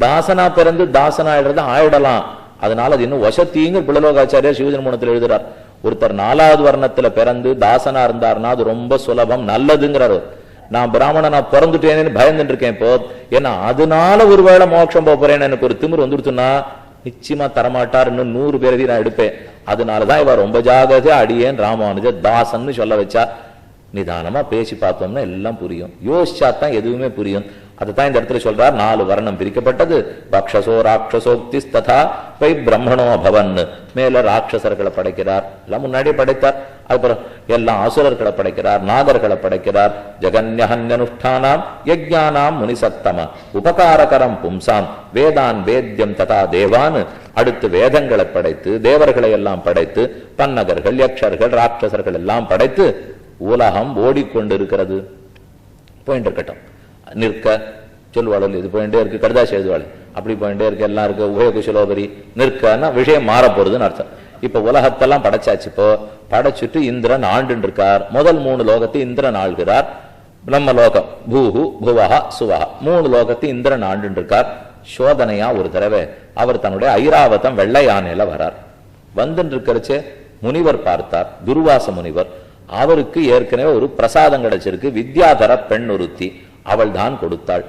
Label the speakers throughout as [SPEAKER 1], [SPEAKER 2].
[SPEAKER 1] தாசனா பிறந்து தாசனா ஆயிடலாம். அதனால அது இன்னும் வசத்திங்க பிள்ளலோகாச்சாரியார் சிவஜன்மோனத்தில் எழுதுறார். ஒருத்தர் 4வது வர்ணத்துல பிறந்து தாசனா இருந்தாருன்னா அது ரொம்ப சுலபம், நல்லதுங்கிறார். நான் பிராமணனா பிறந்துட்டேன்னு பயந்துட்டு இருக்கேன் இப்போ. ஏன்னா அதனால ஒருவேளை மோட்சம் போறேன்னு எனக்கு ஒரு திமிர் வந்துடுச்சுன்னா நிச்சயமா தரமாட்டார். இன்னும் 100 பேரை நான் எடுப்பேன். அதனாலதான் இவ ரொம்ப ஜாகிரதையா அடியேன் ராமானுஜ தாசன்னு சொல்ல வச்சா. நிதானமா பேசி பார்த்தோம்னா எல்லாம் புரியும், யோசிச்சாத்தான் எதுவுமே புரியும். அதுதான் இந்த இடத்துல சொல்றார். 4 வர்ணம் பிரிக்கப்பட்டது. பக்ஷசோ ராட்சசோக்தி ததா பை பிரம்மணோ பவன். மேல ராட்சசர்களை படைக்கிறார், எல்லாம் முன்னாடியே படைத்தார். அதுக்கப்புறம் எல்லாம் அசுரர்களை படைக்கிறார், நாகர்களை படைக்கிறார். ஜெகன்யஹன்யனுஷ்டானாம் யஜ்ஞானாம் முனிசத்தம உபகாரகரம் பும்சாம் வேதான் வேத்யம் ததா தேவான். அடுத்து வேதங்களை படைத்து தேவர்களை எல்லாம் படைத்து பன்னகர்கள் யக்ஷர்கள் ராட்சசர்கள் எல்லாம் படைத்து உலகம் ஓடிக்கொண்டிருக்கிறது. போயிட்டு இருக்கட்டும். நிற்க சொல்வாள், இது போயிட்டே இருக்கு. கடிதாசி எழுதுவாள், அப்படி போயிட்டே இருக்கு. எல்லாம் இருக்கு. உபய குசலோபரி நிற்கன்னா விஷயம் மாற போறதுன்னு அர்த்தம். இப்ப உலகத்தெல்லாம் படைச்சாச்சு. இப்போ படைச்சுட்டு இந்திரன் ஆண்டு இருக்கார். முதல் 3 லோகத்தை இந்திரன் ஆள்கிறார். நம்ம லோகம் பூஹு புவஹா சுவஹா 3 லோகத்தை இந்திரன் ஆண்டு இருக்கார். சோதனையா ஒரு தடவை அவர் தன்னுடைய ஐராவதம் வெள்ளை யானையில வரார். வந்துட்டு இருக்கிறச்சே முனிவர் பார்த்தார், துர்வாச முனிவர். அவருக்கு ஏற்கனவே ஒரு பிரசாதம் கிடைச்சிருக்கு. வித்யாதர பெண் ஒருத்தி, அவள் தான் கொடுத்தாள்.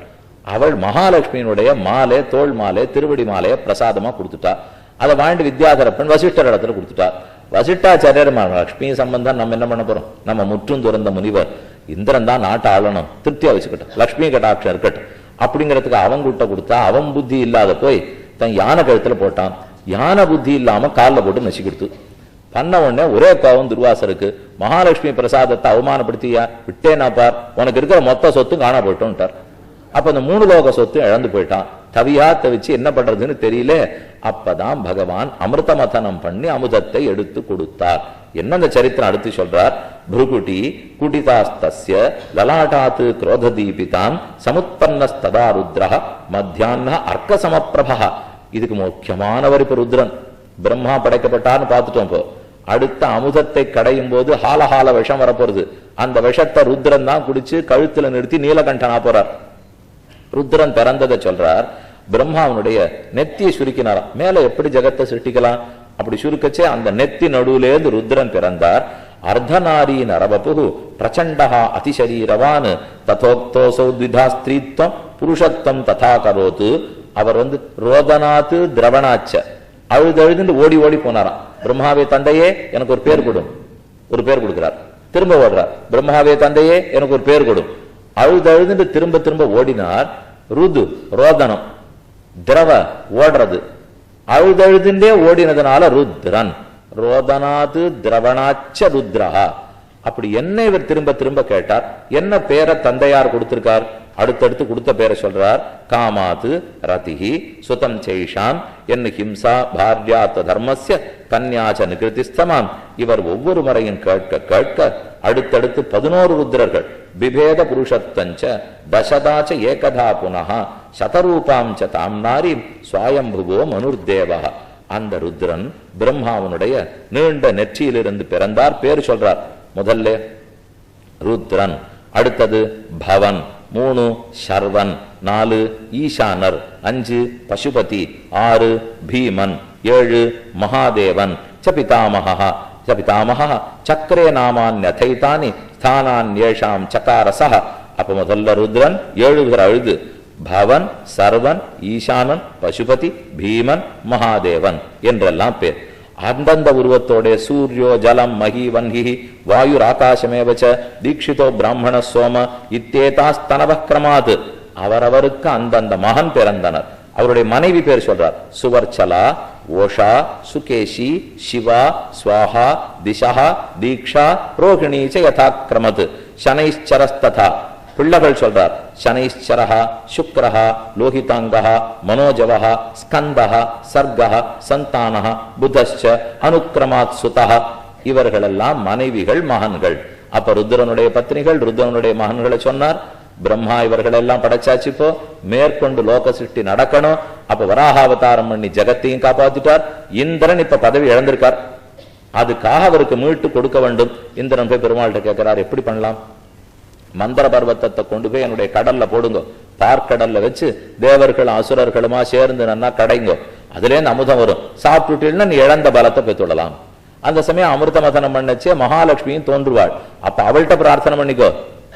[SPEAKER 1] அவள் மகாலட்சுமியினுடைய மாலை, தோல் மாலை, திருவடி மாலையை பிரசாதமா கொடுத்துட்டா. அதை வாண்டி வித்யாதர பெண் வசிஷ்டர் இடத்துல கொடுத்துட்டா. வசிஷ்டாச்சாரியர் லட்சுமி சம்பந்தம் நம்ம என்ன பண்ண போறோம்? நம்ம முற்றும் துறந்த முனிவர். இந்திரன் தான் நாட்டை ஆளணும், திருப்தியா வச்சுக்கிட்டோம், லட்சுமி கடாட்சம் இருக்கட்டும் அப்படிங்கிறதுக்கு அவன் கூட்ட கொடுத்தா. அவன் புத்தி இல்லாத போய் தன் யானை கழுத்துல போட்டான். யானை புத்தி இல்லாம காலில் போட்டு நசி கொடுத்து பண்ண உடனே ஒரே கோவம் துர்வாசருக்கு. மகாலட்சுமி பிரசாதத்தை அவமானப்படுத்தியா விட்டேனா பார், உனக்கு இருக்கிற மொத்த சொத்தும் காணா போயிட்டோம்ட்டார். அப்ப அந்த 3 லோக சொத்து இழந்து போயிட்டான். தவியா தவிச்சு என்ன பண்றதுன்னு தெரியல. அப்பதான் பகவான் அமிர்த மதனம் பண்ணி அமுதத்தை எடுத்து கொடுத்தார். என்ன அந்த சரித்திரம் அடுத்து சொல்றார். புருகுட்டி குடிதாஸ்தஸ்ய லலாட்டாத்து குரோத தீபிதாம் சமுத்பன்னஸ்ததா ருத்ரஹ மத்தியான அர்க்க சமப்பிரபா. இதுக்கு முக்கியமானவர் இப்ப ருத்ரன். பிரம்மா படைக்கப்பட்டான்னு பார்த்துட்டோம். இப்போ அடுத்த அமுதத்தை கடையும் போது ஹாலஹால விஷம் வரப்போறது. அந்த விஷத்தை ருத்ரன் தான் குடிச்சு கழுத்துல நிறுத்தி நீலகண்டனா போறார். ருத்ரன் பிறந்ததை சொல்றார். பிரம்மாவனுடைய நெத்தியை சுருக்கினாராம். மேல எப்படி ஜகத்தை சிருஷ்டிக்கலாம்? அப்படி சுருக்கச்சே அந்த நெத்தி நடுவுலேருந்து ருத்ரன் பிறந்தார். அர்த்தநாரி நரபபு பிரச்சண்டா அதிசரீரவான் ததோக்தோசௌ த்விதா ஸ்திரீத்வம் புருஷத்வம் ததா கரோத்து. அவர் ரோதனாத்து திரவணாச்ச அழுது ஓடி ஓடி போனாராம். பிரம்மாவே தந்தையே எனக்கு ஒரு பேர் கொடும். ஒரு பேர் கொடுக்கிறார். திரும்ப ஓடுறார். பிரம்மாவே தந்தையே எனக்கு ஒரு பேர் கொடும். அழுது திரும்ப திரும்ப ஓடினார். ருது ரோதனம், திரவ ஓடுறது. அழுதுண்டே ஓடினதுனால ருத்ரன். ரோதனாது திரவணாச்ச ருத்ரஹா. அப்படி என்ன இவர் திரும்ப திரும்ப கேட்டார். என்ன பேரை தந்தையார் கொடுத்திருக்கார்? அடுத்தடுத்து கொடுத்த பேரை சொல்றார். காமாத்து ரதிஹி சுதம் செய்ஷாம் என்ன ஹிம்சா பாரியாத்த தர்மஸ்ய கன்யாச்ச நிகிருதிஸ்தமாம். இவர் ஒவ்வொரு முறையும் கேட்க கேட்க அடுத்தடுத்து 11 ருத்ரர்கள் விபேத புருஷத்தஞ்ச தசதாச்ச ஏகதா புனः சதரூபாம் ச தாம் நாரி ஸ்வயம்புவோ மனுர்தேவா. அந்த ருத்ரன் பிரம்மாவனுடைய நீண்ட நெற்றியிலிருந்து பிறந்தார். பேர் சொல்றார். முதல்ல ருத்ரன், அடுத்தது பவன், 3 சர்வன், 4 ஈசானர், 5 பசுபதி, 6 பீமன், 7 மகாதேவன். சபிதாமஹ சபிதாமஹ சக்கரே நாமான்யதைதானி ஸ்தானான்யேஷாம் சகாரசஹ. அப்ப முதல்ல ருத்ரன் 7 பேர் அழுது. பவன், சர்வன், ஈசானன், பசுபதி, பீமன், மகாதேவன் என்றெல்லாம் பேர். அந்தந்த உருவத்தோட சூரியோ ஜலம் மகி வன்ஹி வாயுர் ஆகாசமேவச்ச தீட்சிதோ பிராமண சோம இத்தேதாஸ்தனவக்கிரமாது. அவரவருக்கு அந்தந்த மகன் பிறந்தனர். அவருடைய மனைவி பேர் சொல்றார். சுவர்ச்சலா, ஓஷா, சுகேஷி, சிவா, ஸ்வாஹா, திசா, தீக்ஷா, ரோகிணீச்ச யதாக்கிரமது. சனைச்சரஸ்ததா. பிள்ளைகள் சொல்றார். சனைச்சரஹா, சுக்ரஹா, லோகிதாங்கஹா, மனோஜவஹா, ஸ்கந்தஹா, சர்கஹா, சந்தானஹா, புதஸ்ச அனுக்கிரமாத் சுதஹ. இவர்களெல்லாம் மனைவிகள், மகன்கள். அப்ப ருத்ரனுடைய பத்னிகள், ருத்ரனுடைய மகன்களை சொன்னார். பிரம்மா இவர்கள் எல்லாம் படைச்சாச்சு. இப்போ மேற்கொண்டு லோக சிருஷ்டி நடக்கணும். அப்ப வராகாவதாரம் பண்ணி ஜகத்தையும் காப்பாத்திட்டார். இந்திரன் இப்ப பதவி இழந்திருக்கார். அதுக்காக அவருக்கு மீட்டு கொடுக்க வேண்டும். இந்திரன் போய் பெருமாள்கிட்ட கேட்கிறார், எப்படி பண்ணலாம்? மந்திர பர்வத்தத்தை கொண்டு போய் என்னுடைய கடல்ல போடுங்க, பார்க்கடல்ல வச்சு தேவர்கள் அசுரர்களுமா சேர்ந்து நன்னா கடைங்கோ, அதுலேருந்து அமுதம் வரும், சாப்பிட்டுட்டீங்கன்னா நீ இழந்த பலத்தை பெற்றுடலாம். அந்த சமயம் அமிர்த மதனம் பண்ணச்சே மகாலட்சுமியும் தோன்றுவாள். அப்ப அவள்கிட்ட பிரார்த்தனை பண்ணிக்கோ,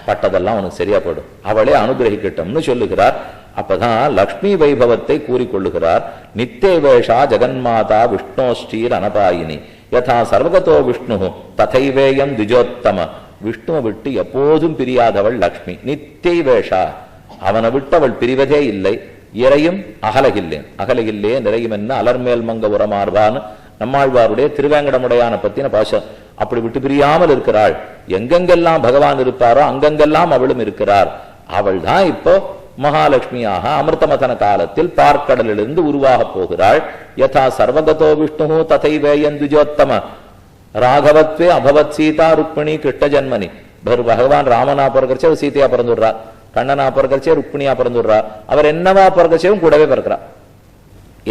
[SPEAKER 1] பட்டதெல்லாம் உனக்கு சரியா போடும், அவளே அனுகிரகிக்கட்டும்னு சொல்லுகிறார். அப்பதான் லக்ஷ்மி வைபவத்தை கூறிக்கொள்ளுகிறார். நித்திய வேஷா ஜெகன்மாதா விஷ்ணோ ஸ்ரீர் அனபாயினி யதா சர்வகதோ விஷ்ணு ததைவேயம் திஜோத்தம. விஷ்ணுவை விட்டு எப்போதும் பிரியாதவள் லக்ஷ்மி. நித்திய வேஷா, அவனை விட்டு அவள் பிரிவதே இல்லை. இறையும் அகலகில்லேன், அகலகில்லே நிறையும் என்ன அலர்மேல் மங்க உரமார்வான்னு நம்மாழ்வாருடைய திருவேங்கடமுடையான பத்தின பாஷம். அப்படி விட்டு பிரியாமல் இருக்கிறாள். எங்கெங்கெல்லாம் பகவான் இருப்பாரோ அங்கெங்கெல்லாம் அவளும் இருக்கிறார். அவள் தான் இப்போ மகாலட்சுமியாக அமிர்தமதன காலத்தில் பார்க்கடலிலிருந்து உருவாக போகிறாள். யதா சர்வகதோ விஷ்ணு ததைவேயம் துஜோத்தம ராகவத்வே அபவத் சீதா ருக்மிணி கிருஷ்ண ஜன்மனி. பகவான் ராமனா பிறக்கிறச்சே சீதையா பிறந்துடுறா, கண்ணனா பிறக்கிறச்சே ருக்மிணியா பிறந்துடுறா, அவர் என்னவா பிறக்கிறச்சேவும் கூடவே பிறக்கிறார்.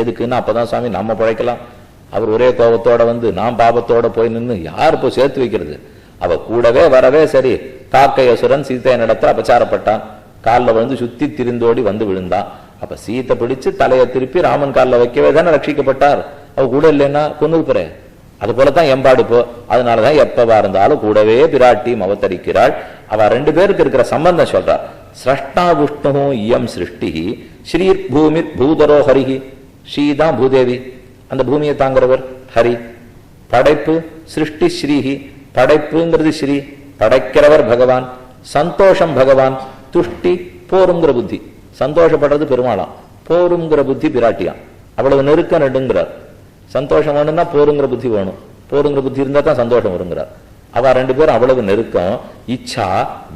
[SPEAKER 1] எதுக்குன்னு அப்பதான் சுவாமி நம்ம பிழைக்கலாம். அவர் ஒரே கோபத்தோட வந்து நாம் பாபத்தோட போய் நின்று யார் இப்போ சேர்த்து வைக்கிறது? அவ கூடவே வரவே சரி. காக்கை அசுரன் சீதையை நடத்த அபச்சாரப்பட்டான், காலில் வந்து சுத்தி திரிந்தோடி வந்து விழுந்தான். அப்ப சீத்தை பிடிச்சு தலையை திருப்பி ராமன் காலில் வைக்கவே தானே ரட்சிக்கப்பட்டார். அவ கூட இல்லைன்னா கொன்னுருப்புறே. அது போலதான் எம்பாடு போ. அதனாலதான் எப்பவா இருந்தாலும் கூடவே பிராட்டியும் அவதரிக்கிறாள். அவ ரெண்டு பேருக்கு இருக்கிற சம்பந்தம் சொல்றார். ஸ்ரஷ்டா விஷ்ணு இயம் சிருஷ்டி ஸ்ரீர் பூமி பூதரோ ஹரிஹி. ஸ்ரீதான் பூதேவி, அந்த பூமியை தாங்கிறவர் ஹரி. படைப்பு சிருஷ்டி ஸ்ரீஹி, படைப்புங்கிறது ஸ்ரீ, படைக்கிறவர் பகவான். சந்தோஷம் பகவான். துஷ்டி போருங்கிற புத்தி, சந்தோஷப்படுறது பெருமாளாம், போருங்கிற புத்தி பிராட்டியாம். அவ்வளவு நெருக்க நடுங்கிறார். சந்தோஷம் வேணும்னா போருங்கிற புத்தி வேணும், போருங்கிற புத்தி இருந்தா தான் சந்தோஷம் வருங்கிறார். அவ ரெண்டு பேரும் அவ்வளவு நெருக்கம். இச்சா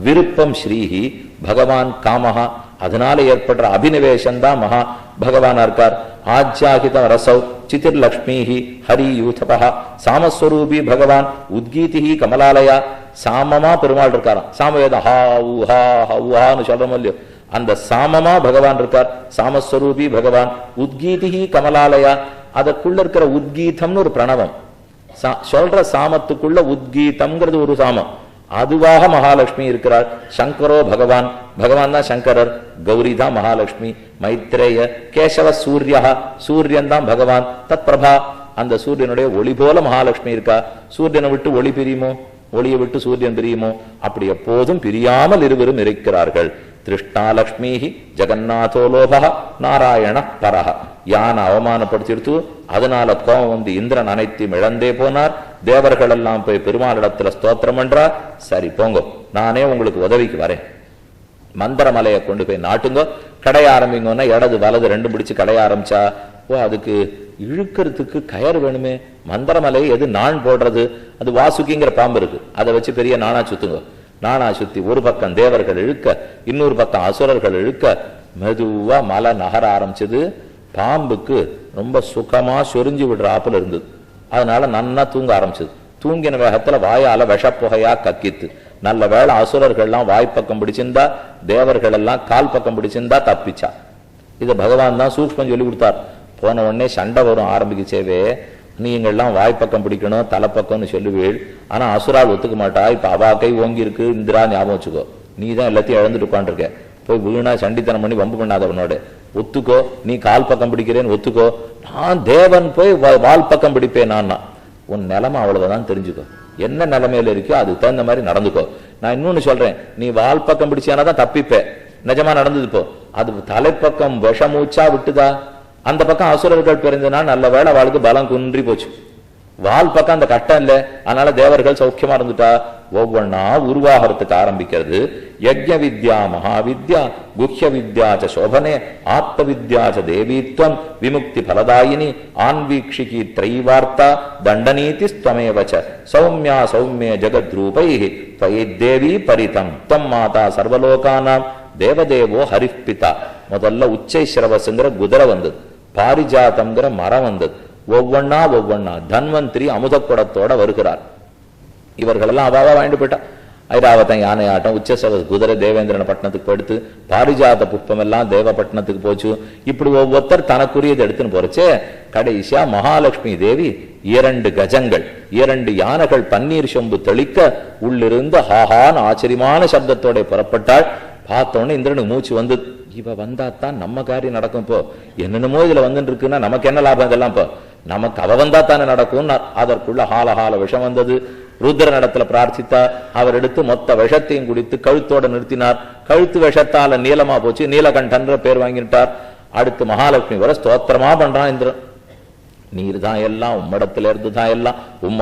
[SPEAKER 1] விருப்பம் ஸ்ரீஹி பகவான் காமஹா. அதனால ஏற்படுற அபினிவேசம் தான் மகா பகவானா இருக்கார். ஆஜ்யாகித ரசௌ சிதிர் லக்ஷ்மிஹி ஹரி யூதபா. சாமஸ்வரூபி பகவான் உத்கீதிஹி கமலாலயா. சாமமா பெருமாள் இருக்காராம். சாமவேதம் ஹா ஊஹா ஹவுஹான்னு சொல்றோம் இல்லையோ, அந்த சாமமா பகவான் இருக்கார். சாமஸ்வரூபி பகவான். உத்கீதிஹி கமலாலயா, அதற்குள்ள இருக்கிற உத்கீதம்னு ஒரு பிரணவம். சொல்ற சாமத்துக்குள்ள உத்கீதம்ங்கிறது ஒரு சாமம், அதுவாக மகாலட்சுமி இருக்கிறாள். சங்கரோ பகவான், பகவான் தான் சங்கரர், கௌரி தான் மகாலட்சுமி. மைத்ரேய கேசவ சூர்யா, சூரியன் தான் பகவான். தத் பிரபா, அந்த சூரியனுடைய ஒளி போல மகாலட்சுமி இருக்கா. சூரியனை விட்டு ஒளி பிரியுமோ, ஒளியை விட்டு சூரியன் பிரியுமோ? அப்படி எப்போதும் பிரியாமல் இருவரும் இருக்கிறார்கள். திருஷ்ணா லக்ஷ்மி ஜெகநாதோ லோபா நாராயண பரஹ. யானை அவமானப்படுத்திடுத்து, அதனால கோபம் வந்து இந்திரன் அனைத்தையும் இழந்தே போனார். தேவர்கள் எல்லாம் போய் பெருமாளிடத்துல ஸ்தோத்திரம் பண்றார். சரி போங்க, நானே உங்களுக்கு உதவிக்கு வரேன், மந்திரமலையை கொண்டு போய் நாட்டுங்க, கடைய ஆரம்பிங்கன்னா இடது வலது ரெண்டு பிடிச்சு கடைய ஆரம்பிச்சா, ஓ அதுக்கு இழுக்கிறதுக்கு கயர் வேணுமே. மந்திரமலையை எது நான் போடுறது? அது வாசுகிங்கிற பாம்பு இருக்கு, அதை வச்சு பெரிய நானா சுத்துங்க. நானா சுத்தி ஒரு பக்கம் தேவர்கள் இழுக்க, இன்னொரு பக்கம் அசுரர்கள் இழுக்க, மெதுவா மலை நகர ஆரம்பிச்சது. பாம்புக்கு ரொம்ப சுகமா சொரிஞ்சு விடுற ஆப்பில் இருந்தது. அதனால நன்னா தூங்க ஆரம்பிச்சது. தூங்கின வேகத்துல வாயால விஷப்புகையா கக்கித்து. நல்ல வேளை அசுரர்கள்லாம் வாய்ப்பக்கம் பிடிச்சிருந்தா, தேவர்கள் எல்லாம் கால் பக்கம் பிடிச்சிருந்தா தப்பிச்சா. இதை பகவான் தான் சூக்ஷ்மம் சொல்லி கொடுத்தார். போன உடனே சண்டை வரும் ஆரம்பிக்கச்சேவே, நீங்கள்லாம் வாய்ப்பக்கம் பிடிக்கணும் தலைப்பக்கம்னு சொல்லுவீள். ஆனா அசுரால் ஒத்துக்க மாட்டா. இப்ப அவா கை ஓங்கி இருக்கு, இந்திரா ஞாபகம் வச்சுக்கோ, நீ தான் எல்லாத்தையும் இழந்துட்டு உட்காந்துருக்க, போய் வீணா சண்டித்தனம் பண்ணி வம்பு பண்ணாதவனோட ஒத்துக்கோ. நீ கால் பக்கம் பிடிக்கிறேன்னு ஒத்துக்கோ, நான் தேவன் போய் வால் பக்கம் பிடிப்பேன். நான் உன் நிலைமை அவ்வளவுதான் தெரிஞ்சுக்கோ. என்ன நிலைமையில இருக்கோ அதுக்கு தகுந்த மாதிரி நடந்துக்கோ. நான் இன்னொன்னு சொல்றேன், நீ வால் பக்கம் பிடிச்சானா தான் தப்பிப்பேன். நிஜமா நடந்தது இப்போ. அது தலைப்பக்கம் விஷமூச்சா விட்டுதா, அந்த பக்கம் அசுரர்கள் பிறந்தனா நல்ல வேளை அவளுக்கு பலம் குன்றி போச்சு. வால் பக்கம் அந்த கட்டம் இல்லை, அதனால தேவர்கள் சௌக்கியமா இருந்துட்டா. ஒவ்வொன்னா உருவாகிறதுக்கு ஆரம்பிக்கிறது. யஜ்ஞ வித்யா மகாவித்யா குஹ்ய வித்யாச்ச சோபனே ஆத்ம வித்யாச்ச தேவீத்வம் விமுக்தி பலதாயினி ஆன்வீக்ஷிகி த்ரைவார்த்தா தண்டநீதி ஸ்வமேவச்ச சௌமியா சௌமிய ஜெகத்ரூபை தேவி பரிதம் தம் மாதா சர்வலோகானாம் தேவதேவோ ஹரிப்பிதா. முதல்ல உச்சை சிரவசுங்கிற குதிரை வந்தது, பாரிஜாத்தம்ங்கிற மரம் வந்தது. ஒவ்வொன்னா தன்வந்திரி அமுதக்குடத்தோட வருகிறார். இவர்களெல்லாம் அவாவா வாங்கிட்டு போயிட்டா. ஐராவதம் யானை ஆட்டம், உச்சசவ குதிரை தேவேந்திரன பட்டணத்துக்கு போயிடுத்து, பாரிஜாத புஷ்பம் எல்லாம் தேவப்பட்டினத்துக்கு போச்சு. இப்படி ஒவ்வொருத்தர் தனக்குரியது எடுத்துன்னு போறச்சே, கடைசியா மகாலட்சுமி தேவி 2 கஜங்கள் 2 யானைகள் பன்னீர் சொம்பு தெளிக்க உள்ளிருந்து ஹாஹான்னு ஆச்சரியமான சப்தத்தோட புறப்பட்டாள். பார்த்தோன்னு இந்திரனுக்கு மூச்சு வந்து, இவ வந்தாத்தான் நம்ம காரியம் நடக்கும். இப்போ என்னென்னமோ இதுல வந்துட்டு இருக்குன்னா நமக்கு என்ன லாபம் இதெல்லாம்? இப்போ நமக்கு அவ வந்தா தானே நடக்கும். அதற்குள்ள ஹால விஷம் வந்தது. ருத்ரன் இடத்துல பிரார்த்தித்தார். அவர் எடுத்து மொத்த விஷத்தையும் குடித்து கழுத்தோட நிறுத்தினார். கழுத்து விஷத்தால நீளமா போச்சு. நீலகண்டன்ற பேர் வாங்கிட்டார். அடுத்து மகாலட்சுமி வர ஸ்தோத்திரமா பண்றான் இந்திரன். நீர் தான் எல்லாம், உம்மிடத்துல இருந்து தான் எல்லாம்,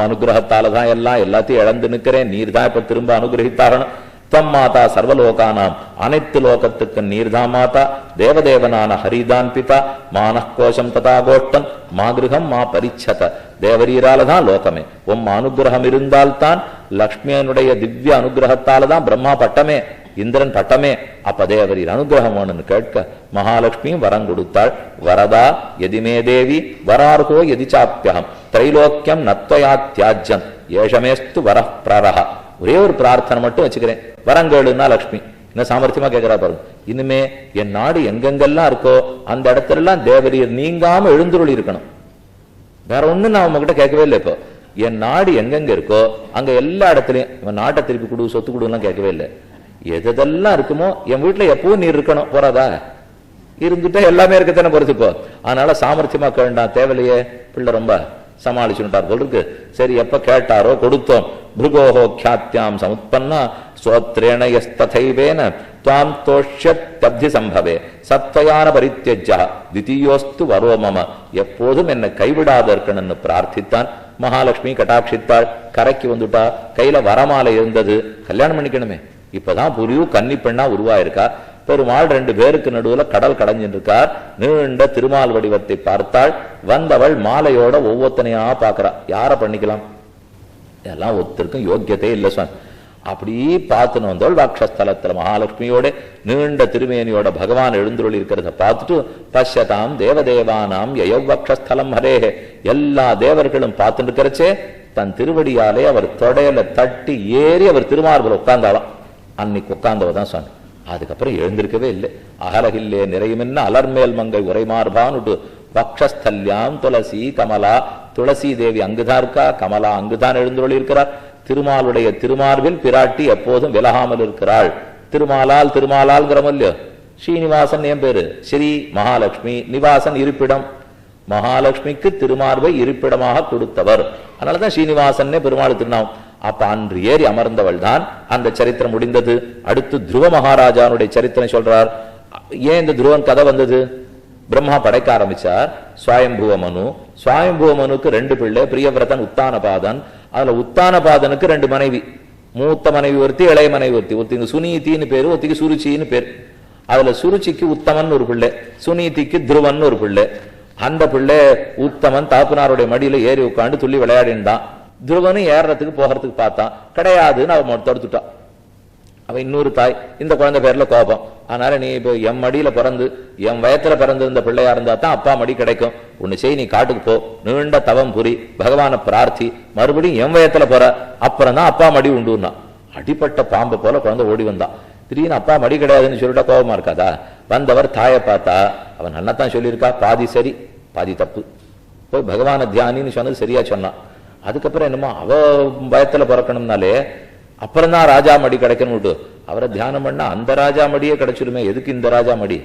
[SPEAKER 1] அனுகிரகத்தால தான் எல்லாம், எல்லாத்தையும் இழந்து நிற்கிறேன். நீர் தான் இப்ப திரும்ப அனுகிரகித்தாகணும். தம் மாதா சர்வலோகானாம், அனைத்து லோகத்துக்கு நீர்தான் மாதா. தேவதேவனான ஹரிதான் பிதா. மானகோஷம் ததா கோஷ்டம் மாகிருகம் மா பரிச்சத. தேவரீராலதான் லோகமே. அனுகிரகம் இருந்தால்தான், லக்ஷ்மியனுடைய திவ்ய அனுகிரகத்தால தான் பிரம்மா பட்டமே, இந்திரன் பட்டமே. அப்ப தேவரீர் அனுகிரகம் வேணும்னு கேட்க மகாலட்சுமியும் வரம் கொடுத்தாள். வரதா எதிமே தேவி வரார்கோ எதிச்சாப்பியம் திரைலோக்கியம் நத்வயா தியாஜ்யம் ஏஷமேஸ்து வர பிரரஹ. ஒரே ஒரு பிரார்த்தனை மட்டும் வச்சுக்கிறேன், வரங்கேளுன்னா லக்ஷ்மி என்ன சாமர்த்தியமா கேட்கிறா பாருங்க. இனிமே என் நாடு எங்கெங்கெல்லாம் இருக்கோ அந்த இடத்துல எல்லாம் தேவரீர் நீங்காம எழுந்துருளி இருக்கணும். வேற ஒண்ணு நான் உங்ககிட்ட கேட்கவே இல்லை. இப்போ என் நாடு எங்கெங்க இருக்கோ அங்க எல்லா இடத்துலயும் இவன் நாட்டை திருப்பி கொடு, சொத்து கொடுலாம் கேட்கவே இல்லை. எதெல்லாம் இருக்குமோ என் வீட்டுல எப்பவும் நீர் இருக்கணும். போறாதா? இருந்துட்டா எல்லாமே இருக்கத்தானே போறது. இப்போ அதனால சாமர்த்தியமா கேட்டான். தேவையிலையே, பிள்ளை ரொம்ப சமாளிச்சுட்டார் போல் இருக்கு. சரி, எப்ப கேட்டாரோ கொடுத்தோம். பிருகோஹோ க்யாத்யாம் சமுத்பன்னா ஸ்தோத்ரேண யஸ்ததைவேன த்வாம் தோஷ்யத்யப்தி சம்பவே சத்வயான பரித்யஜ்ஜா திதியோஸ்து வரோ மம. எப்போதும் என்னை கைவிடாத இருக்கணும்னு பிரார்த்தித்தான். மகாலட்சுமி கட்டாட்சித்தாள். கரைக்கு வந்துட்டா. கையில வரமாலை இருந்தது. கல்யாணம் பண்ணிக்கணுமே. இப்பதான் புரியும் கன்னி பெண்ணா உருவாயிருக்கா. பெருமாள் 2 பேருக்கு நடுவுல கடல் கடைஞ்சிருக்கார். நீண்ட திருமால் வடிவத்தை பார்த்தாள். வந்தவள் மாலையோட ஒவ்வொருத்தனையா பாக்குறா. யார பண்ணிக்கலாம்? எல்லாம் ஒருத்தருக்கும் யோக்கியத்தை இல்லை சுவாமி. அப்படி பார்த்துன்னு வந்தவள் வாக்ஷஸ்தலத்துல மகாலட்சுமியோட நீண்ட திருமேனியோட பகவான் எழுந்துருள் இருக்கிறத பார்த்துட்டு பஷ்யதாம் தேவதேவானாம் யயவக்ஷஸ்தலம் ஹரேஹே. எல்லா தேவர்களும் பார்த்துட்டு இருக்கிறச்சே தன் திருவடியாலே அவர் தொடையில தட்டி ஏறி அவர் திருமார்புல உட்கார்ந்தாலாம். அன்னைக்கு உட்கார்ந்தவதான் சுவாமி. அதுக்கப்புறம் எழுந்திருக்கவே இல்லை. அகலகில்லே நிறையுமென்ன அலர்மேல் மங்கை உரைமார்பான்னுட்டு வக்ஷஸ்தல்யாம் துளசி கமலா. துளசி தேவி அங்குதான் இருக்கா, கமலா அங்குதான் எழுந்துள்ளி இருக்கிறார். திருமாலுடைய திருமார்பில் பிராட்டி எப்போதும் விலகாமல் இருக்கிறாள். திருமாலால் திருமாலால்ங்கிறமல்லையோ. ஸ்ரீனிவாசன் என் பேரு. ஸ்ரீ மகாலட்சுமி நிவாசன் இருப்பிடம். மகாலட்சுமிக்கு திருமார்பை இருப்பிடமாக கொடுத்தவர். அதனாலதான் ஸ்ரீனிவாசன்னே பெருமாள் திருநாமம். அப்ப அன்று ஏறி அமர்ந்தவள் தான். அந்த சரித்திரம் முடிந்தது. அடுத்து துருவ மகாராஜானுடைய சரித்திரம் சொல்றார். ஏன் இந்த துருவன் கதை வந்தது? பிரம்மா படைக்க ஆரம்பிச்சார். சுவாயம்புவ மனு. சுவாயம்புவ மனுக்கு 2 பிள்ளை, பிரியவிரதன் உத்தானபாதன். அதுல உத்தானபாதனுக்கு 2 மனைவி. மூத்த மனைவி ஒருத்தி, இளைய மனைவி ஒருத்தி. ஒருத்திக்கு சுனீத்தின்னு பேரு, ஒருத்திக்கு சுருச்சின்னு பேரு. அதுல சுருச்சிக்கு உத்தமன் ஒரு பிள்ளை, சுனீதிக்கு துருவன் ஒரு பிள்ளை. அந்த பிள்ளை உத்தமன் தாப்புனாருடைய மடியில ஏறி உட்காந்து துள்ளி விளையாடின்றான். துருவனும் ஏறத்துக்கு போகிறதுக்கு பார்த்தான். கிடையாதுன்னு அவன் தடுத்துட்டான். அவன் இன்னொரு தாய். இந்த குழந்தை பேர்ல கோபம். அதனால நீ இப்போ என் மடியில பிறந்து என் வயத்துல பிறந்திருந்த பிள்ளையா இருந்தா தான் அப்பா மடி கிடைக்கும். ஒண்ணு செய், நீ காட்டுக்கு போ, நீண்ட தவம் புரி, பகவான பிரார்த்தி, மறுபடியும் என் வயத்துல போற, அப்புறம் தான் அப்பா மடி உண்டுன்னா. அடிப்பட்ட பாம்பு போல குழந்தை ஓடி வந்தான். திடீர்னு அப்பா மடி கிடையாதுன்னு சொல்லிட்டா கோபமா இருக்காதா? வந்தவர் தாயை பார்த்தா அவன் நன்னத்தான் சொல்லியிருக்கா. பாதி சரி பாதி தப்பு. போய் பகவான தியானின்னு சொன்னது சரியா சொன்னான். அதுக்கப்புறம் என்னமோ அவ பயத்துல பிறக்கணும்னாலே அப்புறம் தான் ராஜா மடி கிடைக்கணும் விட்டு அவரை தியானம் பண்ணா அந்த ராஜா மடியே கிடைச்சிருமே. எதுக்கு இந்த ராஜா மடி?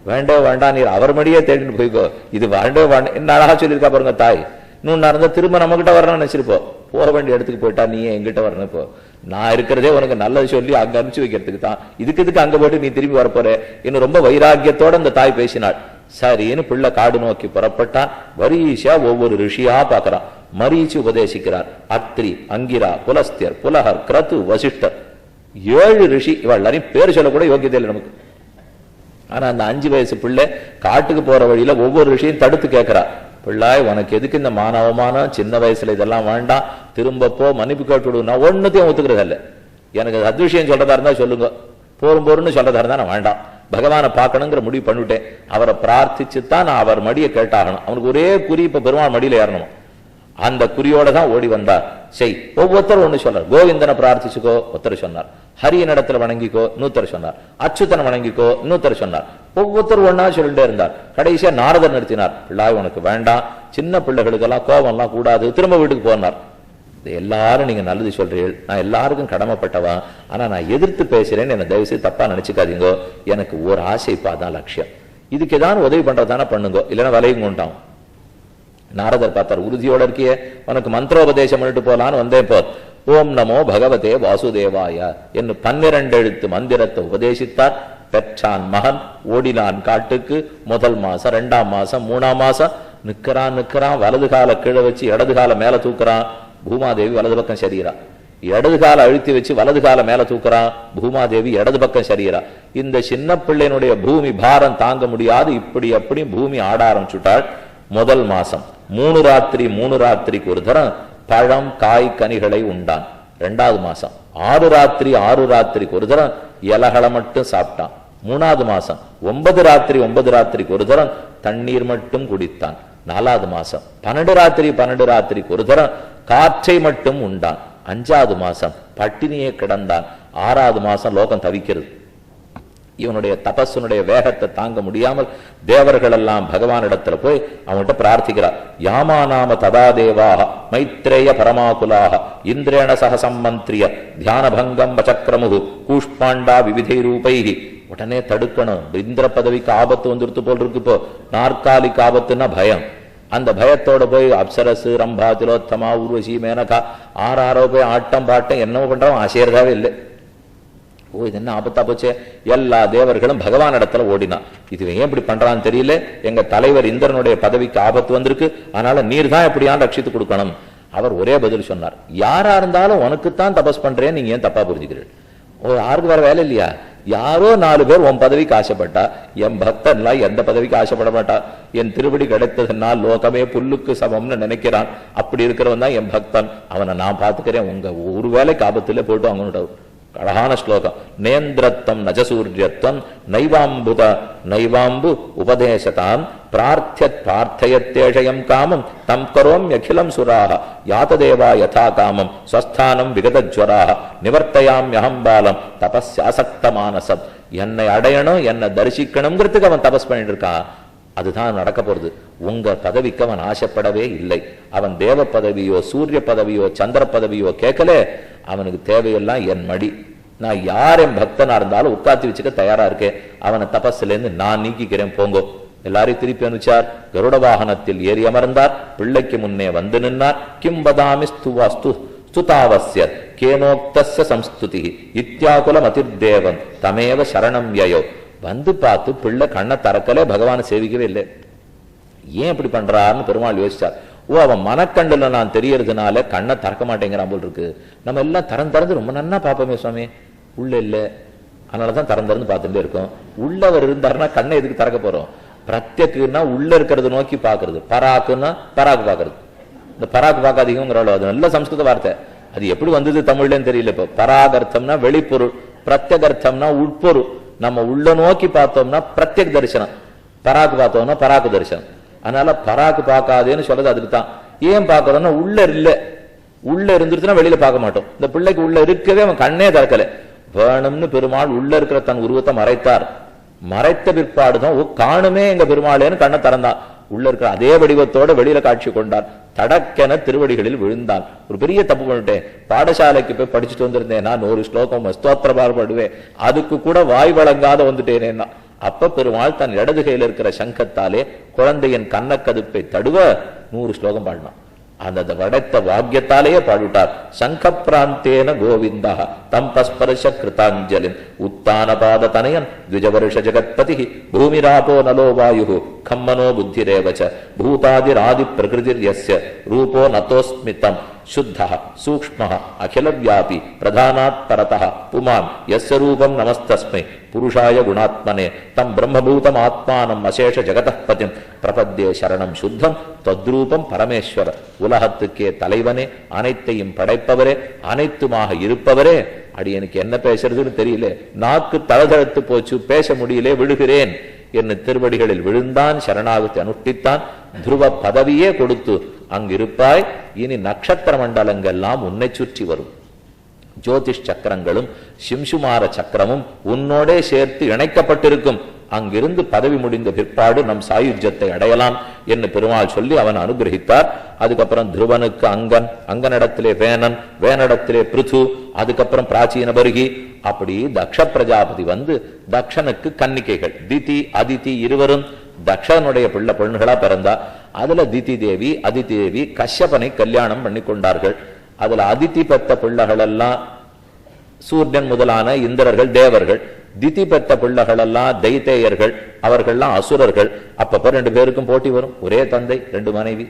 [SPEAKER 1] வேண்டே வேண்டாம், நீர் அவர் மடியே தேடிட்டு போய்க்கோ. இது வேண்டே வேண்டாம் என்ன அழகா சொல்லியிருக்கா பாருங்க தாய். இன்னும் இருந்தா திரும்ப நம்ம கிட்ட வரணும்னு நினைச்சிருப்போம். போக வேண்டிய இடத்துக்கு போயிட்டா நீ எங்கிட்ட வரணும். இப்போ நான் இருக்கிறதே உனக்கு நல்லது சொல்லி அங்க அனுப்பிச்சு வைக்கிறதுக்கு தான். இதுக்கு அங்க போயிட்டு நீ திரும்பி வரப்போற. இன்னும் ரொம்ப வைராக்கியத்தோட அந்த தாய் பேசினாள். சரின்னு பிள்ளை காடு நோக்கி புறப்பட்டான். வரிசா ஒவ்வொரு ரிஷியா பாக்குறான். மரீச்சி உபதேசிக்கிறார். அத்ரி, அங்கிரா, புலஸ்தியர், புலகர், கிரது, வசிஷ்டர். 7 ரிஷி. இவள் எல்லாரையும் பேர் சொல்ல கூட யோக்கியதை இல்லை நமக்கு. ஆனா அந்த 5 வயசு பிள்ளை காட்டுக்கு போற வழியில ஒவ்வொரு ரிஷியும் தடுத்து கேட்கிறா. பிள்ளாய், உனக்கு எதுக்கு இந்த மானவமானம்? சின்ன வயசுல இதெல்லாம் வேண்டாம், திரும்ப போ, மன்னிப்பு கேட்டு விடு. நான் ஒன்னுத்தையும் ஒத்துக்கிறது இல்லை. எனக்கு அத்விஷயம் சொல்றதா இருந்தா சொல்லுங்க, போரும் சொல்றதா இருந்தா நான் வேண்டாம். பகவானை பார்க்கணுங்கிற முடிவு பண்ணிவிட்டேன். அவரை பிரார்த்திச்சுதான் நான் அவர் மடியை கேட்டாகணும். அவனுக்கு ஒரே குறி, இப்ப பெருமாள் மடியில ஏறணும். அந்த குறியோட தான் ஓடி வந்தார். செய், ஒவ்வொருத்தரும் ஒண்ணு சொன்னார். கோவிந்தனை பிரார்த்திச்சுக்கோ, ஒருத்தர் சொன்னார். ஹரியன் இடத்துல வணங்கிக்கோ, இன்னொருத்தர் சொன்னார். அச்சுத்தனை வணங்கிக்கோ, இன்னொருத்தர் சொன்னார். ஒவ்வொருத்தர் ஒன்னா சொல்லிட்டே இருந்தார். கடைசியா நாரதர் நிறுத்தினார். பிள்ளாய், உனக்கு வேண்டாம், சின்ன பிள்ளைகளுக்கெல்லாம் கோபம் எல்லாம் கூடாது, திரும்ப வீட்டுக்கு போனார். எல்லாரும் நீங்க நல்லது சொல்றீர்கள், நான் எல்லாருக்கும் கடமைப்பட்டவா, ஆனா நான் எதிர்த்து பேசுறேன்னு என்ன தயவு செய்து தப்பா நினைச்சுக்காதீங்கோ. எனக்கு ஒரு ஆசைப்பா தான் லட்சியம். இதுக்கு ஏதாவது உதவி பண்றதானே பண்ணுங்க, இல்லைன்னா விலையும் கொண்டான். நாரதர் பார்த்தார், உறுதியோட இருக்கியே, உனக்கு மந்திரோபதேசம் பண்ணிட்டு போலான்னு வந்தேன். போ ஓம் நமோ பகவதே வாசுதேவாய என்று 12 எழுத்து மந்திரத்தை உபதேசித்தார். பெற்றான் மகன், ஓடினான் காட்டுக்கு. முதல் மாசம், 2ஆம் மாசம், 3ஆம் மாசம் நிக்கிறான். வலது கால கீழே வச்சு இடது கால மேல தூக்குறான். பூமாதேவி வலது பக்கம் சரீரா. இடது கால அழுத்தி வச்சு வலது கால மேல தூக்குறான். பூமாதேவி இடது பக்கம் சரீரா. இந்த சின்ன பிள்ளையினுடைய பூமி பாரம் தாங்க முடியாது. இப்படி அப்படி பூமி ஆட ஆரம்பிச்சுட்டாள். முதல் மாசம் 3 ராத்திரிக்கு ஒரு தரம் பழம் காய் கனிகளை உண்டான். 2ஆவது மாசம் 6 ராத்திரிக்கு ஒரு தரம் இலகளை மட்டும் சாப்பிட்டான். 3ஆவது மாசம் 9 ராத்திரிக்கு ஒரு தரம் தண்ணீர் மட்டும் குடித்தான். 4ஆவது மாசம் 12 ராத்திரிக்கு ஒரு தரம் காற்றை மட்டும் உண்டான். 5ஆவது மாசம் பட்டினியே கிடந்தான். 6ஆவது மாசம் லோகம் தவிக்கிறது. இவனுடைய தபஸுனுடைய வேகத்தை தாங்க முடியாமல் தேவர்கள் எல்லாம் பகவானிடத்துல போய் அவன்கிட்ட பிரார்த்திக்கிறார். யாமாநாம ததா தேவாக மைத்ரேய பரமாகுலாக இந்திரேண சக சம்மந்திரிய தியானபங்கம் வச்சக்கிரமுகு கூஷ்பாண்டா விவிதை ரூபைகி. உடனே தடுக்கணும். இந்திர பதவிக்கு ஆபத்து வந்துருத்து போல் இருக்கு. இப்போ நாற்காலிக்கு ஆபத்துன்னா பயம். அந்த பயத்தோட போய் அப்சரசு, ரம்பா, திலோத்தமா, ஊர்வசி, மேனகா ஆறாரோ போய் ஆட்டம் பாட்டம் என்னவோ பண்றோம், ஆசையறதாவே இல்லை. ஓ, இது என்ன ஆபத்தா போச்சே. எல்லா தேவர்களும் பகவான் இடத்துல ஓடினான். இது ஏன் இப்படி பண்றான்னு தெரியல. எங்க தலைவர் இந்திரனுடைய பதவிக்கு ஆபத்து வந்திருக்கு, அதனால நீர் தான் எப்படியான் ரட்சித்து கொடுக்கணும். அவர் ஒரே பதில் சொன்னார், யாரா இருந்தாலும் உனக்குத்தான் தபஸ் பண்றேன், நீங்க ஏன் தப்பா புரிஞ்சுக்கிறீர்கள்? ஓ, யாருக்கு வேற வேலை இல்லையா? யாரோ 4 பேர் உன் பதவிக்கு ஆசைப்பட்டா, என் பக்தன்லாம் எந்த பதவிக்கு ஆசைப்பட மாட்டா. என் திருவடி கிடைத்ததுனால் லோகமே புல்லுக்கு சமம்னு நினைக்கிறான். அப்படி இருக்கிறவன் தான் என் பக்தன். அவனை நான் பார்த்துக்கிறேன். உங்க ஒரு வேலைக்கு ஆபத்துல போயிட்டு அவங்க அழகான ஸ்லோகம். நேந்திரத்தம் நஜசூரியத்வம் நைவாம்பு உபதேசதாம் பிரார்த்தயத்தேஷயம் காமம் தம் கரோம் அகிலம் சுராக யாததேவா யதா காமம் ஸ்வஸ்தானம் விகதஜ்வராக நிவர்த்தயாம்யஹம் பாலம் தபஸ்யாசக்த மானசம். என்னை அடையணும், என்னை தரிசிக்கணுங்கிறதுக்கு அவன் தபஸ் பண்ணிட்டு இருக்கான். அதுதான் நடக்க போறது. உங்க பதவிக்கு அவன் ஆசைப்படவே இல்லை. அவன் தேவ பதவியோ சூரிய பதவியோ சந்திர பதவியோ கேட்கல. அவனுக்கு தேவையெல்லாம் என் மடி. நான் யார் என் பக்தனா இருந்தாலும் உட்காத்தி வச்சுக்க தயாரா இருக்கேன். அவனை தபஸ்ல இருந்து நான் நீக்கிக்கிறேன், போங்கோ. எல்லாரையும் திருப்பி அனுப்பிச்சார். கருட வாகனத்தில் ஏறி அமர்ந்தார். பிள்ளைக்கு முன்னே வந்து நின்னார். கிம்பதாமி ஸ்துதாவஸ்ய கேனோக்தஸ்ய சம்ஸ்துதி இத்யாகுலம் அதிர்தேவன் தமேவ சரணம் யயோ. வந்து பார்த்து பிள்ளை கண்ணை திறக்கலே, பகவானை சேவிக்கவே இல்லை. ஏன் இப்படி பண்றாருன்னு பெருமாள் யோசிச்சார். ஓ, அவன் மனக்கண்டுல நான் தெரியறதுனால கண்ணை திறக்க மாட்டேங்கிறான் போல் இருக்கு. நம்ம எல்லாம் திறந்து ரொம்ப நன்னா பார்ப்போமே சுவாமி, உள்ள இல்லை, அதனாலதான் திறந்து பார்த்துட்டே இருக்கோம். உள்ளவர் இருந்தாருன்னா கண்ணை எதுக்கு திறக்க போறோம்? பிரத்யக்குன்னா உள்ள இருக்கிறது நோக்கி பாக்குறது, பராக்குன்னா பராக்கு பாக்குறது. இந்த பராக்கு பார்க்காதீங்கிறாளோ, அது நல்ல சம்ஸ்கிருத வார்த்தை. அது எப்படி வந்தது தமிழ்லன்னு தெரியல. இப்போ பராகர்த்தம்னா வெளிப்பொருள், பிரத்யகர்த்தம்னா உட்பொருள். நம்ம உள்ள நோக்கி பார்த்தோம்னா பிரத்யக் தரிசனம், பராக்கு பார்த்தோம்னா பராக்கு தரிசனம். அதனால பராக்கு பார்க்காதேன்னு சொல்றது அதுக்கு தான். ஏன் பார்க்கறோம்னா உள்ள இல்ல, உள்ள இருந்துருச்சுன்னா வெளியில பார்க்க மாட்டோம். இந்த பிள்ளைக்கு உள்ள இருக்கவே அவன் கண்ணே திறக்கல. வேணும்னு பெருமாள் உள்ள இருக்கிற தன் உருவத்தை மறைத்தார். மறைத்த பிற்பாடுதான் ஓ காணுமே எங்க பெருமாளேன்னு கண்ணை திறந்தான். உள்ள இருக்கிற அதே வடிவத்தோட வெளியில காட்சி கொண்டார். தடக்கென திருவடிகளில் விழுந்தான். ஒரு பெரிய தப்பு பண்ணிட்டேன். பாடசாலைக்கு போய் படிச்சுட்டு வந்திருந்தேன், நான் 100 ஸ்லோகம் ஸ்தோத்திரபார் படுவேன், அதுக்கு கூட வாய் வழங்காத வந்துட்டேனேன்னா. அப்ப பெருமாள் தன் இடது கையில் இருக்கிற சங்கத்தாலே குழந்தையின் கண்ணக்கதுப்பை தடுவ 100 ஸ்லோகம் பாடினான். அந்த வடைத்த வாக்கியத்தாலேயே பாடிவிட்டார். சங்க பிராந்தேன கோவிந்தா தம் பஸ்பர்ஷ கிருதாஞ்சலின் உத்தான பாத தனயன் த்விஜவருஷ ஜெகத்பதி பூமிராபோ நலோ வாயு கம்மனோ புத்திரேவச்ச பூதாதிராதி பிரகிருதிர்யஸ்ய ரூபோ நதோஸ்மிதம் சுத்தः சூக்ஷ்மः அகில வியாபி பிரதானாத் பரதः புமான் யஸ்ய ரூபம் நமஸ்தஸ்மை புருஷாய குணாத்மனே தம் பிரம்மபூதம் ஆத்மானம் அசேஷ ஜெகதः பதிம் பிரபத்யே சரணம் சுத்தம் தத்ரூபம் பரமேஸ்வர. உலகத்துக்கே தலைவனே, அனைத்தையும் படைப்பவரே, அனைத்துமாக இருப்பவரே. அடி எனக்கு என்ன பேசுறதுன்னு தெரியல, நாக்கு தளதழுத்து போச்சு, பேச முடியலே, விழுகிறேன் என்று திருவடிகளில் விழுந்தான். சரணாகத்தை அனுஷ்டித்தான். துருவ பதவியே கொடுத்து அங்கிருப்பாய், இனி நட்சத்திர மண்டலங்கள்லாம் உன்னை சுற்றி வரும். ஜோதிஷ் சக்கரங்களும் சிம்சுமார சக்கரமும் உன்னோடே சேர்த்து இணைக்கப்பட்டிருக்கும். அங்கிருந்து பதவி முடிந்த பிற்பாடு நம் சாயுஜ்யத்தை அடையலாம் என்று பெருமாள் சொல்லி அவன் அனுகிரகித்தார். அதுக்கப்புறம் துருவனுக்கு அங்கன், அங்கனிடத்திலே வேனன், வேனிடத்திலே பிருது, அதுக்கப்புறம் பிராச்சீன பருகி, அப்படி தக்ஷ பிரஜாபதி வந்து தக்ஷனுக்கு கன்னிகைகள் திதி அதிதி இருவரும் தக்ஷனுடைய பெண்களா பிறந்தா. அதுல திதி தேவி அதிதி தேவி கஷ்யபனை கல்யாணம் பண்ணி கொண்டார்கள். அதுல அதிதி பெத்த பிள்ளைகள் எல்லாம் சூரியன் முதலான இந்திரர்கள் தேவர்கள், திதி பெத்த பிள்ளைகள் எல்லாம் தைத்தேயர்கள், அவர்கள்லாம் அசுரர்கள். அப்பப்ப 2 பேருக்கும் போட்டி வரும். ஒரே தந்தை, 2 மனைவி,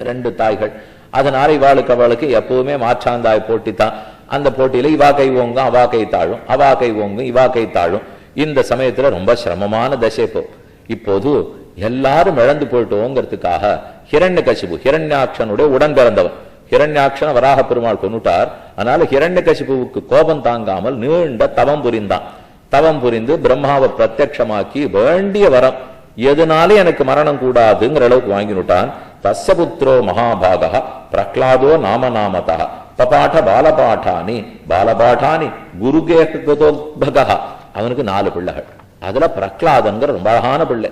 [SPEAKER 1] 2 தாய்கள். அதனால அவளுக்கு எப்பவுமே மாற்றாந்தாய் போட்டி தான். அந்த போட்டியில இவா கை ஓங்கும், அவா கை தாழும், அவா கை ஓங்கும், இவா கை தாழும். இந்த சமயத்துல ரொம்ப சிரமமான தசை. இப்போது எல்லாரும் இழந்து போயிட்டோங்கிறதுக்காக ஹிரண்யகசிபு, ஹிரண்யாட்சனுடைய உடன் பிறந்தவன், ஹிரண்யாட்சன் வராக பெருமாள் கொன்னுட்டார். அதனால ஹிரண்யகசிபுவுக்கு கோபம் தாங்காமல் நீண்ட தவம் புரிந்தான். தவம் புரிந்து பிரம்மாவை பிரத்யட்சமாக்கி வேண்டிய வரம், எதுனாலே எனக்கு மரணம் கூடாதுங்கிற அளவுக்கு வாங்கினுட்டான். தஸ்ய புத்திரோ மகாபாகா பிரஹ்லாதோ நாமநாமதா பபாட பாலபாட்டானி பாலபாட்டானி குருகேகதோத்பகா. அவனுக்கு 4 பிள்ளைகள். அதுல பிரஹ்லாதன்கிற ரொம்ப அழகான பிள்ளை.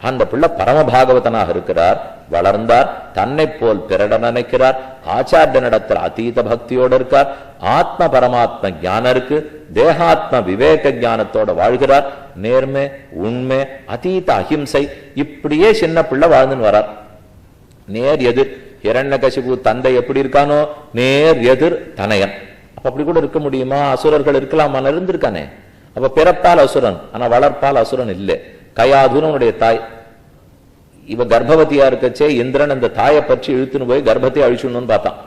[SPEAKER 1] அந்த பிள்ளை பரம பாகவதனாக இருக்கிறார், வளர்ந்தார், தன்னை போல் பிறட நினைக்கிறார், ஆச்சாரியனிடத்தில் அதீத பக்தியோடு இருக்கார், ஆத்ம பரமாத்ம ஞானம் இருக்கு, தேகாத்ம விவேக ஞானத்தோட வாழ்கிறார், நேர்மை உண்மை அதீத அஹிம்சை, இப்படியே சின்ன பிள்ளை வாழ்ந்துன்னு வரார். நேர் எதிர் ஹிரண்யகசிபு தந்தை எப்படி இருக்கானோ நேர் எதிர் தனயன். அப்படி கூட இருக்க முடியுமா? அசுரர்கள் இருக்கலாமா? இருந்திருக்கானே. அப்ப பிறப்பால் அசுரன், ஆனா வளர்ப்பால் அசுரன் இல்லை. கயாதுனுடைய தாய், இவ கர்ப்பவதியா இருக்கச்சே இந்திரன் அந்த தாயை பற்றி இழுத்துன்னு போய் கர்ப்பத்தை அழிச்சுடணும்னு பார்த்தான்.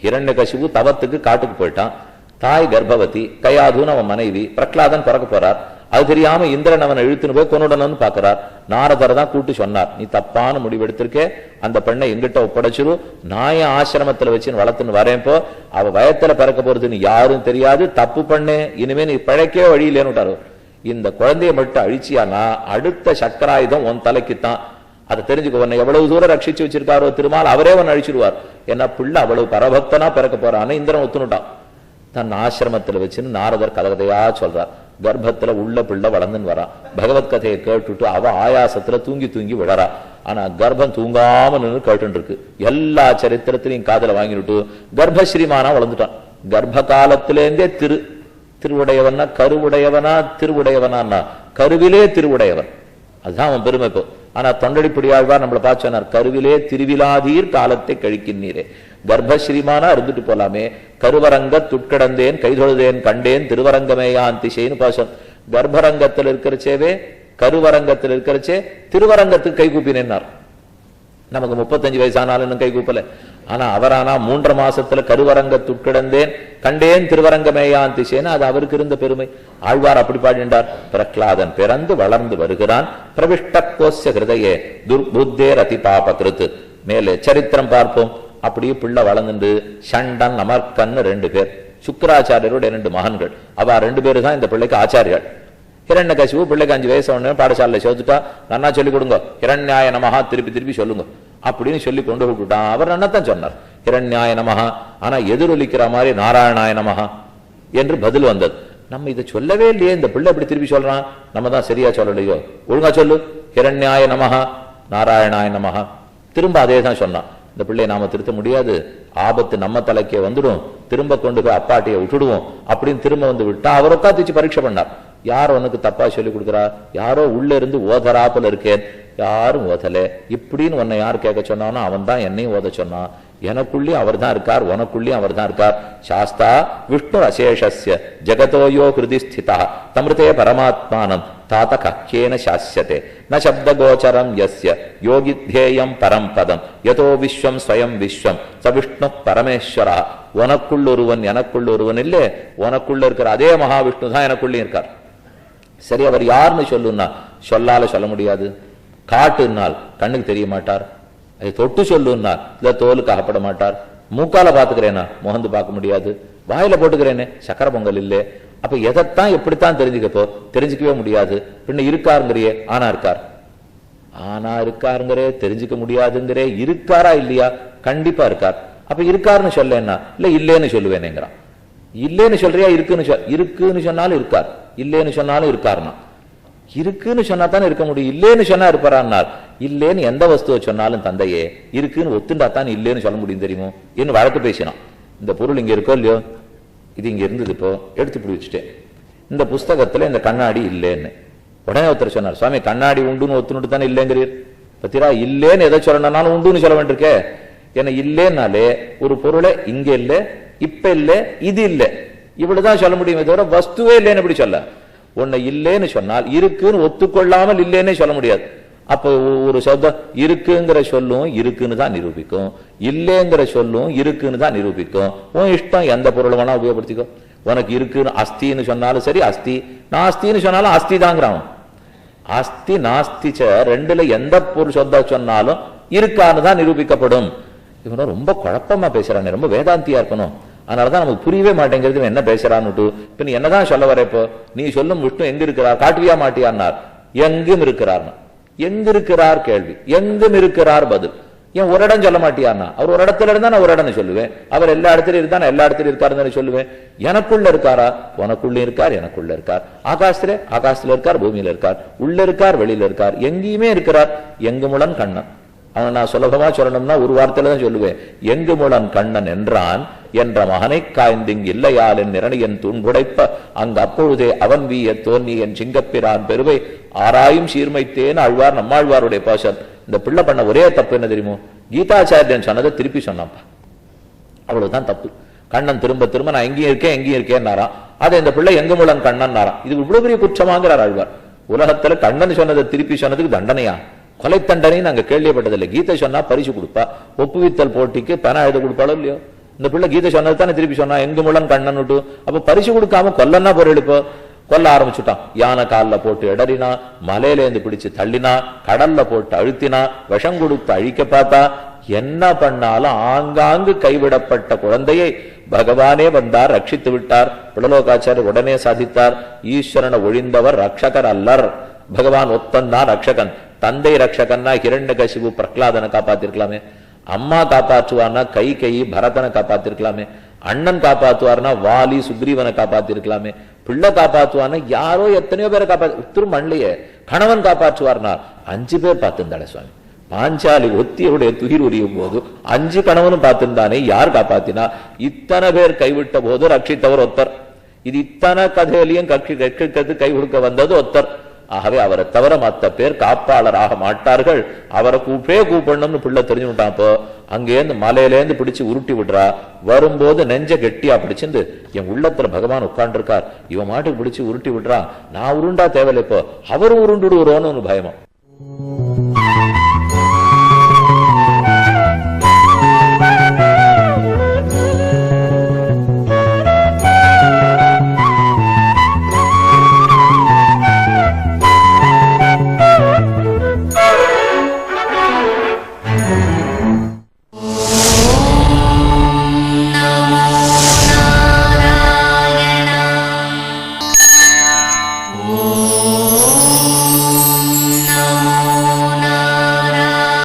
[SPEAKER 1] ஹிரண்யகசிபு தவத்துக்கு காட்டுக்கு போயிட்டான். தாய் கர்ப்பவதி, கயாதுன்னு அவன் மனைவி, பிரஹ்லாதன் பிறக்க போறார். அது தெரியாம இந்திரன் அவனை இழுத்துன்னு போய் கொன்னுடணும்னு பாக்குறார். நாரதர் தான் கூட்டு சொன்னார், நீ தப்பான முடிவெடுத்திருக்கே, அந்த பெண்ணை எங்கிட்ட ஒப்படைச்சிரு, நாய ஆசிரமத்துல வச்சுன்னு வளர்த்துன்னு வரேன்ப்போ, அவ வயத்துல பிறக்க போறதுன்னு யாரும் தெரியாது, தப்பு பண்ணே, இனிமே நீ பிழைக்கவே வழி இல்லைன்னு. இந்த குழந்தைய மட்டும் அழிச்சியானா அடுத்த சக்கராயுதம் உன் தலைக்குத்தான். அதை தெரிஞ்சுக்கோ. உன்னை எவ்வளவு தூரம் ரட்சிச்சு வச்சிருக்காரோ திருமால், அவரே உன்னை அழிச்சிருவார். ஏன்னா பிள்ளை அவ்வளவு பரபக்தனா பிறக்க போறான்னு இந்திரன் ஒத்துனுட்டான். தன் ஆசிரமத்துல வச்சுன்னு நாரதர் கதையா சொல்றார். கர்ப்பத்துல உள்ள பிள்ளை வளர்ந்துன்னு வரா. பகவத் கதையை கேட்டுட்டு அவ ஆயாசத்துல தூங்கி தூங்கி விழறா. ஆனா கர்ப்பம் தூங்காம நின்று கேட்டு இருக்கு. எல்லா சரித்திரத்திலையும் காதல வாங்கிட்டு கர்ப்பஸ்ரீமானா வளர்ந்துட்டான். கர்ப்ப காலத்திலேருந்தே திருவுடையவனா கருவுடையவனா திருவுடையவனா, கருவிலே திருவுடையவன், அதுதான் அவன் பெருமை. இப்போ ஆனா தொண்டடிப்படியாழ்வார் நம்மளை பார்த்து சொன்னார், கருவிலே திருவிழாதீர் காலத்தை கழிக்கின்றீரே. கர்ப்பஸ்ரீமானா இருந்துட்டு போலாமே. கருவரங்க துட்கடந்தேன் கைதொழுதேன் கண்டேன் திருவரங்கமேயான் திசைன்னு பாசம். கர்ப்பரங்கத்தில் இருக்கிறச்சேவே, கருவரங்கத்தில் இருக்கிறச்சே திருவரங்கத்துக்கு கை கூப்பினார். நமக்கு 35 வயசானாலும் இன்னும் கை கூப்பல. ஆனா அவரானா 3 மாசத்துல கருவரங்க துட்கிடந்தேன் கண்டேன் திருவரங்கமேயான் திசைன்னு, அது அவருக்கு இருந்த பெருமை. ஆழ்வார் அப்படி பாடினார். பிரஹ்லாதன் பிறந்து வளர்ந்து வருகிறான். பிரவிஷ்ட கோஸ்ய ஹிருதயே துர்புத்தேர் அதி பாபகிருத்து. மேலே சரித்திரம் பார்ப்போம். அப்படியே பிள்ளை வளர்ந்துண்டு சண்டன் அமர்கன்னு 2 பேர், சுக்கராச்சாரியருடைய 2 மகன்கள். அவ 2 பேரு தான் இந்த பிள்ளைக்கு ஆச்சாரியாள். ஹிரண்யகசிபு பிள்ளைக்கு 5 வயசு உடனே பாடசாலையில சேர்த்துட்டா. நன்னா சொல்லிக் கொடுங்க, ஹிரண்யாய நமஹா திருப்பி திருப்பி சொல்லுங்க அப்படின்னு சொல்லி கொண்டு விட்டுட்டான். அவர் நன்னத்தான் சொன்னார், ஹிரண்யாய நமஹா. ஆனா எதிரொலிக்கிற மாதிரி நாராயணாய நமஹா என்று பதில் வந்தது. நம்ம இதை சொல்லவே இல்லையே, இந்த பிள்ளை எப்படி திருப்பி சொல்றான், நம்ம தான் சரியா சொல்லலையோ. ஒழுங்கா சொல்லு, ஹிரண்யாய நமஹா நாராயணாய நமஹா. திரும்ப அதே தான் சொன்னான். இந்த பிள்ளையை நாம திருத்த முடியாது, ஆபத்து நம்ம தலைக்கே வந்துடும், திரும்ப கொண்டு போய் அப்பாட்டியை விட்டுடுவோம் அப்படின்னு திரும்ப வந்து விட்டா. அவர் உட்காந்து பரீட்சை பண்ணார். யார் உனக்கு தப்பா சொல்லி கொடுக்குறா? யாரோ உள்ள இருந்து ஓதராப்புல இருக்கேன், யாரும் ஓதல இப்படின்னு உன்னை யார் கேட்க சொன்னானோ அவன் தான் என்னையும் ஓத சொன்னான். எனக்குள்ளேயும் அவர் தான் இருக்கார், உனக்குள்ளேயும் அவர் தான் இருக்கார். சாஸ்தா விஷ்ணு அசேஷஸ்ய ஜெகதோயோ ஹிருதி ஸ்திதா தமிருதே பரமாத்மானம் தாத்த கக்கேன சாஸ்யதே ந சப்த கோச்சரம் யஸ்ய யோகித்யேயம் பரம் பதம் யதோ விஸ்வம் ஸ்வயம் விஸ்வம் ச விஷ்ணு பரமேஸ்வரா. உனக்குள்ள ஒருவன் எனக்குள்ள ஒருவன் இல்லை, உனக்குள்ள இருக்கிற அதே மகாவிஷ்ணு தான் எனக்குள்ளே இருக்கார். சரி, அவர் யாருன்னு சொல்லுன்னா சொல்லால சொல்ல முடியாது. காட்டுனால் கண்ணுக்கு தெரிய மாட்டார். அதை தொட்டு சொல்லுன்னா இல்ல தோலுக்கு அகப்பட மாட்டார். மூக்கால பாத்துக்கிறேனா முகந்து பார்க்க முடியாது. வாயில போட்டுக்கிறேனே சக்கர பொங்கல் இல்லை. அப்ப எதைத்தான் எப்படித்தான் தெரிஞ்சுக்கப்போ தெரிஞ்சுக்கவே முடியாது. பின்ன இருக்காருங்கிறியே, ஆனா இருக்கார். ஆனா இருக்காருங்கிறே தெரிஞ்சுக்க முடியாதுங்கிறே, இருக்காரா இல்லையா? கண்டிப்பா இருக்கார். அப்ப இருக்காருன்னு சொல்லேன்னா இல்ல இல்லேன்னு சொல்லுவேனேங்கிறான். இல்லேன்னு சொல்றியா இருக்குன்னு சொன்னாலும் இருக்கார், இல்லேன்னு சொன்னாலும் இருக்காருனா இருக்குன்னு சொன்னா தானே இருக்க முடியும், இல்லேன்னு சொன்னா இருப்பாரான்னார். இல்லேன்னு எந்த வஸ்துவை சொன்னாலும் தந்தையே இருக்குன்னு ஒத்துண்டா தான் இல்லேன்னு சொல்ல முடியும் தெரியுமோ என்று வழக்கு பேசினான். இந்த பொருள் இங்க இருக்கோ இல்லையோ, இது இங்க இருந்தது, இப்போ எடுத்து பிடி வச்சுட்டேன். இந்த புஸ்தகத்துல இந்த கண்ணாடி இல்லேன்னு உடனே ஒருத்தர் சொன்னார், சுவாமி கண்ணாடி உண்டுன்னு ஒத்துனுட்டு தானே இல்லைங்கிறீர். பத்திரா இல்லேன்னு எதை சொல்லணும்னாலும் உண்டுன்னு சொல்ல வேண்டியிருக்கே. ஏன்னா இல்லேன்னாலே ஒரு பொருளை இங்க இல்ல, இப்ப இல்ல, இது இல்ல, இவ்வளவுதான் சொல்ல முடியுமே தவிர வஸ்துவே இல்லைன்னு எப்படி சொல்ல? உன்னை இல்லேன்னு சொன்னால் இருக்குன்னு ஒத்துக்கொள்ளாமல் இல்லேன்னே சொல்ல முடியாது. அப்ப ஒரு சப்தம் இருக்குங்கிற சொல்லும் இருக்குன்னு தான் நிரூபிக்கும், இல்லேங்கிற சொல்லும் இருக்குன்னு தான் நிரூபிக்கும். உன் இஷ்டம், எந்த பொருள் வேணா உபயோகப்படுத்திக்கோ. உனக்கு இருக்குன்னு அஸ்தின்னு சொன்னாலும் சரி அஸ்தி, நாஸ்தின்னு சொன்னாலும் அஸ்தி தாங்கிறான். அஸ்தி நாஸ்திச்ச ரெண்டுல எந்த பொருள் சொந்த சொன்னாலும் இருக்கான்னு தான் நிரூபிக்கப்படும். இவனும் ரொம்ப குழப்பமா பேசுறானே, ரொம்ப வேதாந்தியா இருக்கணும். அதனாலதான் நமக்கு புரியவே மாட்டேங்கிறது என்ன பேசுறான்னு. இப்ப நீ என்னதான் சொல்ல வர? இப்போ நீ சொல்லும் விஷ்ணு எங்க இருக்கிறார், காட்டுவியா மாட்டியான்னார். எங்கும் இருக்கிறார். எங்க இருக்கிறார் கேள்வி, எங்கும் இருக்கிறார் பதில். ஏன் ஒரு இடம் சொல்ல மாட்டியான்னா? அவர் ஒரு இடத்துல இருந்தா நான் ஒரு இடம் சொல்லுவேன், அவர் எல்லா இடத்துலயும் இருந்தா நான் எல்லா இடத்துலயும் இருக்காருன்னு சொல்லுவேன். எனக்குள்ள இருக்காரா? உனக்குள்ள இருக்கார், எனக்குள்ள இருக்கார். ஆகாசத்துல இருக்கார், பூமியில இருக்கார், உள்ள இருக்கார், வெளியில இருக்கார், எங்கேயுமே இருக்கிறார். எங்கு முளன் கண்ணன். அவன் நான் சுலபமா சொல்லணும்னா ஒரு வார்த்தையில தான் சொல்லுவேன். எங்கு முளன் கண்ணன் என்றான் என்ற மகனை காய்ந்திங் இல்லையால் என் நிரணியன் தூண்புடைப்ப அங்கு அப்பொழுதே அவன் வீய தோன்னி என் சிங்கப்பிரான் பெருவை ஆராயும் சீர்மைத்தேன்னு ஆழ்வார் நம்மாழ்வாருடைய பாஷன். இந்த பிள்ளை பண்ண ஒரே தப்பு என்ன தெரியுமோ? கீதாச்சாரியன் சொன்னதை திருப்பி சொன்னாப்பா, அவ்வளவுதான் தப்பு. கண்ணன் திரும்ப திரும்ப நான் எங்கேயும் இருக்கேன் எங்கேயும் இருக்கேன்னாராம். அதை இந்த பிள்ளை எங்கு முளன் கண்ணன் நாராம். இது இவ்வளவு பெரிய குற்றமாங்கிறார் ஆழ்வார். உலகத்துல கண்ணன் சொன்னதை திருப்பி சொன்னதுக்கு தண்டனையா? கொலை தண்டனை நாங்க கேள்விப்பட்டதில்லை. கீதை சொன்னா பரிசு கொடுப்பா, ஒப்புவித்தல் போட்டிக்கு பணம் எழுத கொடுப்பாளோ இல்லையோ. இந்த பிள்ளை கீதை சொன்னது தானே திருப்பி சொன்னா எங்கு முளன் கண்ணன் விட்டு. அப்ப பரிசு கொடுக்காம கொல்லன்னா பொருள். இப்போ கொல்ல ஆரம்பிச்சுட்டான். யானை காலில் போட்டு இடறினா, மலையிலேந்து பிடிச்சு தள்ளினா, கடல்ல போட்டு அழுத்தினா, விஷம் கொடுத்து அழிக்க பார்த்தா, என்ன பண்ணாலும் ஆங்காங்கு கைவிடப்பட்ட குழந்தையை பகவானே வந்தார், ரட்சித்து விட்டார். புலலோகாச்சாரியர் உடனே சாதித்தார், ஈஸ்வரனை ஒழிந்தவர் ரட்சகர் அல்லர், பகவான் ஒத்தந்தான் ரட்சகன். தந்தை ரட்சகன்னா ஹிரண்யகசிபு பிரகலாதனை காப்பாத்திருக்கலாமே, அம்மா காப்பாற்றுவார்னா கை பரதனை காப்பாத்திருக்கலாமே, அண்ணன் காப்பாற்றுவார்னா வாலி சுக்ரீவனை காப்பாத்திருக்கலாமே, பிள்ளை காப்பாற்றுவார்னா யாரோ எத்தனையோ பேரை காப்பாத்து திருமண்லையே. கணவன் காப்பாற்றுவார்னா 5 பேர் பார்த்திருந்தாளே சுவாமி. பாஞ்சாலி ஒத்தியுடைய துயிர் உரியும் போது 5 கணவனும் பார்த்திருந்தானே, யார் காப்பாத்தினா? இத்தனை பேர் கைவிட்ட போது ரட்சித்தவர் ஒத்தர். இது இத்தனை கதையிலையும் கை கொடுக்க வந்தது ஒத்தர். ஆகவே அவரை தவிர மற்ற பேர் காப்பாளராக மாட்டார்கள். அவரை கூப்பிடணும்னு பிள்ளை தெரிஞ்சு விட்டான். அப்போ அங்கேருந்து மலையிலேருந்து பிடிச்சு உருட்டி விடுறா. வரும்போது நெஞ்ச கெட்டியா பிடிச்சிருந்து என் உள்ளத்துல பகவான் உட்கார்ந்து இருக்கார், இவன் மாட்டுக்கு பிடிச்சு உருட்டி விடுறா, நான் உருண்டா தேவையில்லை, இப்போ அவர் உருண்டுடுவோன்னு பயமா.